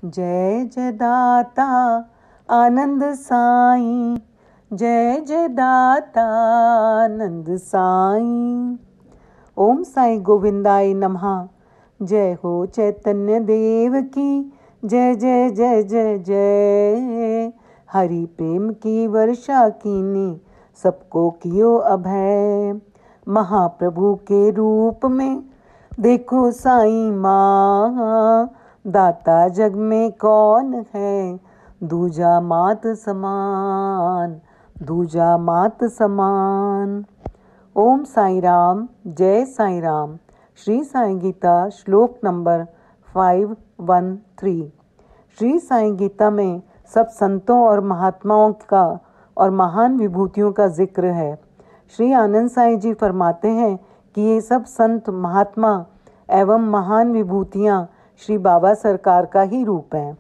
जय जय दाता आनंद साईं, जय जय दाता आनंद साईं। ओम साई गोविंदाय नमः। जय हो चैतन्य देव की जय जय जय जय जय। हरि प्रेम की वर्षा कीनी सबको कियो अभय। महाप्रभु के रूप में देखो साईं माँ, दाता जग में कौन है दूजा मात समान, दूजा मात समान। ओम साई राम, जय साई राम। श्री साई गीता श्लोक नंबर 513। श्री साई गीता में सब संतों और महात्माओं का और महान विभूतियों का जिक्र है। श्री आनंद साई जी फरमाते हैं कि ये सब संत महात्मा एवं महान विभूतियाँ श्री बाबा सरकार का ही रूप हैं।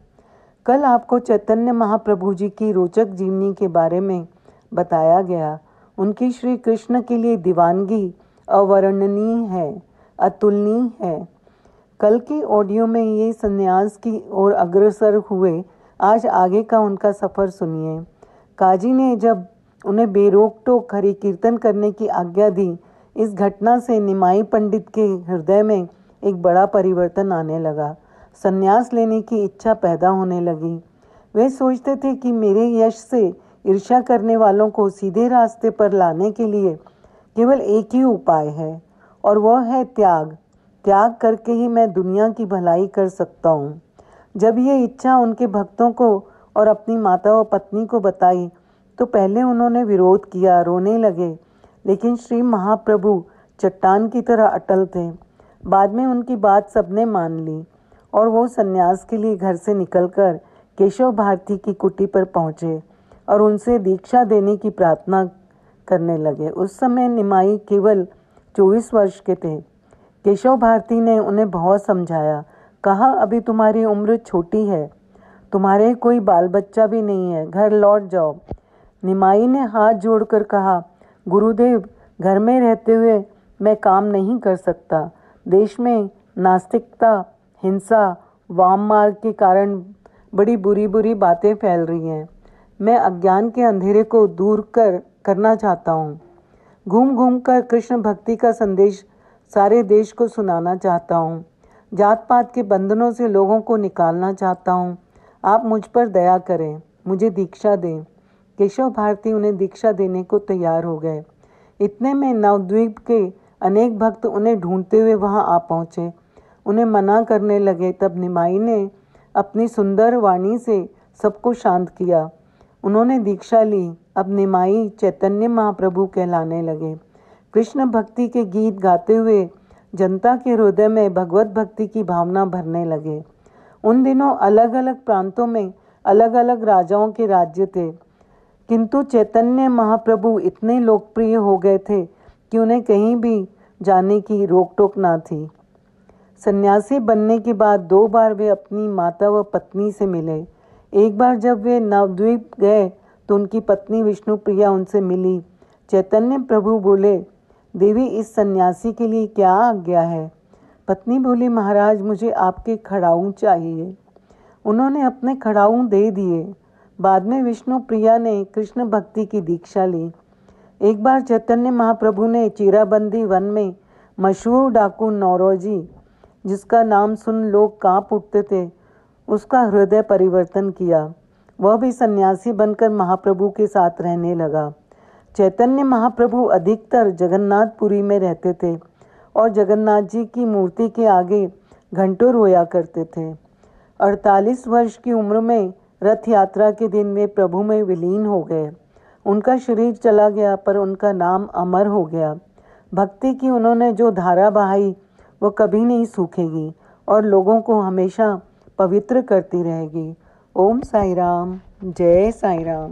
कल आपको चैतन्य महाप्रभु जी की रोचक जीवनी के बारे में बताया गया। उनकी श्री कृष्ण के लिए दीवानगी अवर्णनीय है, अतुलनीय है। कल के ऑडियो में ये संन्यास की ओर अग्रसर हुए। आज आगे का उनका सफ़र सुनिए। काजी ने जब उन्हें बेरोक टोक हरि कीर्तन करने की आज्ञा दी, इस घटना से निमाई पंडित के हृदय में एक बड़ा परिवर्तन आने लगा। संन्यास लेने की इच्छा पैदा होने लगी। वे सोचते थे कि मेरे यश से ईर्ष्या करने वालों को सीधे रास्ते पर लाने के लिए केवल एक ही उपाय है, और वह है त्याग। त्याग करके ही मैं दुनिया की भलाई कर सकता हूँ। जब ये इच्छा उनके भक्तों को और अपनी माता व पत्नी को बताई तो पहले उन्होंने विरोध किया, रोने लगे, लेकिन श्री महाप्रभु चट्टान की तरह अटल थे। बाद में उनकी बात सबने मान ली और वो सन्यास के लिए घर से निकलकर केशव भारती की कुटी पर पहुँचे और उनसे दीक्षा देने की प्रार्थना करने लगे। उस समय निमाई केवल 24 वर्ष के थे। केशव भारती ने उन्हें बहुत समझाया, कहा अभी तुम्हारी उम्र छोटी है, तुम्हारे कोई बाल बच्चा भी नहीं है, घर लौट जाओ। निमाई ने हाथ जोड़कर कहा, गुरुदेव, घर में रहते हुए मैं काम नहीं कर सकता। देश में नास्तिकता, हिंसा, वाम मार्ग के कारण बड़ी बुरी बुरी बातें फैल रही हैं। मैं अज्ञान के अंधेरे को दूर करना चाहता हूँ। घूम घूम कर कृष्ण भक्ति का संदेश सारे देश को सुनाना चाहता हूँ। जात पात के बंधनों से लोगों को निकालना चाहता हूँ। आप मुझ पर दया करें, मुझे दीक्षा दें। केशव भारती उन्हें दीक्षा देने को तैयार हो गए। इतने में नवद्वीप के अनेक भक्त उन्हें ढूंढते हुए वहां आ पहुंचे। उन्हें मना करने लगे। तब निमाई ने अपनी सुंदर वाणी से सबको शांत किया। उन्होंने दीक्षा ली। अब निमाई चैतन्य महाप्रभु कहलाने लगे। कृष्ण भक्ति के गीत गाते हुए जनता के हृदय में भगवत भक्ति की भावना भरने लगे। उन दिनों अलग अलग प्रांतों में अलग अलग राजाओं के राज्य थे, किंतु चैतन्य महाप्रभु इतने लोकप्रिय हो गए थे कि उन्हें कहीं भी जाने की रोक टोक ना थी। सन्यासी बनने के बाद 2 बार वे अपनी माता व पत्नी से मिले। एक बार जब वे नवद्वीप गए तो उनकी पत्नी विष्णुप्रिया उनसे मिली। चैतन्य प्रभु बोले, देवी, इस सन्यासी के लिए क्या आज्ञा है? पत्नी बोली, महाराज, मुझे आपके खड़ाऊं चाहिए। उन्होंने अपने खड़ाऊं दे दिए। बाद में विष्णुप्रिया ने कृष्ण भक्ति की दीक्षा ली। एक बार चैतन्य महाप्रभु ने चीराबंदी वन में मशहूर डाकू नौरोजी, जिसका नाम सुन लोग कांप उठते थे, उसका हृदय परिवर्तन किया। वह भी सन्यासी बनकर महाप्रभु के साथ रहने लगा। चैतन्य महाप्रभु अधिकतर जगन्नाथपुरी में रहते थे और जगन्नाथ जी की मूर्ति के आगे घंटों रोया करते थे। 48 वर्ष की उम्र में रथ यात्रा के दिन वे प्रभु में विलीन हो गए। उनका शरीर चला गया पर उनका नाम अमर हो गया। भक्ति की उन्होंने जो धारा बहाई वो कभी नहीं सूखेगी और लोगों को हमेशा पवित्र करती रहेगी। ओम साई राम, जय साई राम।